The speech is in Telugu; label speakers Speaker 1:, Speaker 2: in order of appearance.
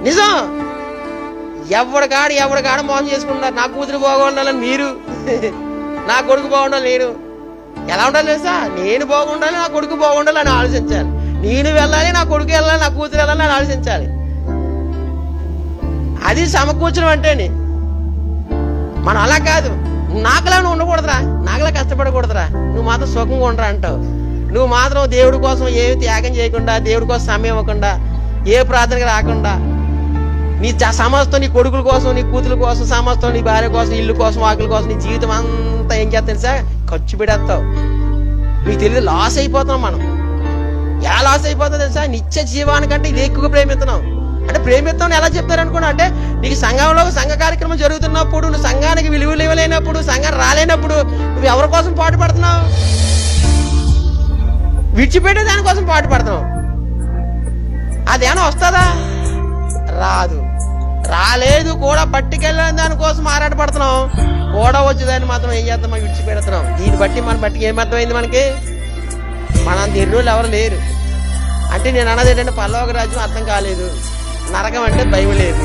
Speaker 1: నిజం. ఎవడికాడ మోసం చేసుకుంటారు. నా కూతురు బాగుండాలని మీరు, నా కొడుకు బాగుండాలి నేను. ఎలా ఉండాలి తెలుసా? నేను బాగుండాలి, నా కొడుకు బాగుండాలి అని ఆలోచించాలి. నేను వెళ్ళాలి, నా కొడుకు వెళ్ళాలి, నా కూతురు వెళ్ళాలి అని ఆలోచించాలి. అది సమకూర్చడం అంటేని. మనం అలా కాదు. నాకులా నువ్వు ఉండకూడదురా, నాకులా కష్టపడకూడదురా, నువ్వు మాత్రం సుఖంగా ఉండరా అంటావు. నువ్వు మాత్రం దేవుడి కోసం ఏమి త్యాగం చేయకుండా, దేవుడి కోసం సమయం ఇవ్వకుండా, ఏ ప్రార్థనకి రాకుండా, నీ సమస్తం నీ కొడుకుల కోసం, నీ కూతుల కోసం, సమస్తం నీ భార్య కోసం, ఇల్లు కోసం, వాకుల కోసం నీ జీవితం అంతా ఏం చేస్తా తెలుసా? ఖర్చు పెడేస్తావు. నీకు తెలియదు లాస్ అయిపోతున్నాం మనం. ఎలా లాస్ అయిపోతావు తెలుసా? నిత్య జీవానికంటే ఇది ఎక్కువగా ప్రేమిస్తున్నావు. అంటే ప్రేమిస్తామని ఎలా చెప్తారు అనుకున్నా? అంటే నీకు సంఘంలో సంఘ కార్యక్రమం జరుగుతున్నప్పుడు, నువ్వు సంఘానికి విలువలు ఇవ్వలేనప్పుడు, సంఘం రాలేనప్పుడు నువ్వు ఎవరి కోసం పాటు పడుతున్నావు? విడిచిపెట్టే దానికోసం పాటు పడుతున్నావు. అదేమన్నా వస్తుందా? రాదు. రాలేదు కూడా పట్టుకెళ్ళని దానికోసం ఆరాటపడుతున్నాం. కూడా వచ్చేదాన్ని మాత్రం ఏం చేస్తాం? మనం విడిచిపెడుతున్నాం. దీన్ని బట్టి ఏమర్థమైంది మనకి? మనంత ఎర్రోళ్ళు ఎవరు లేరు. అంటే నేను అన్నది ఏంటంటే పల్లవ రాజ్యం అర్థం కాలేదు, నరకం అంటే భయం లేదు.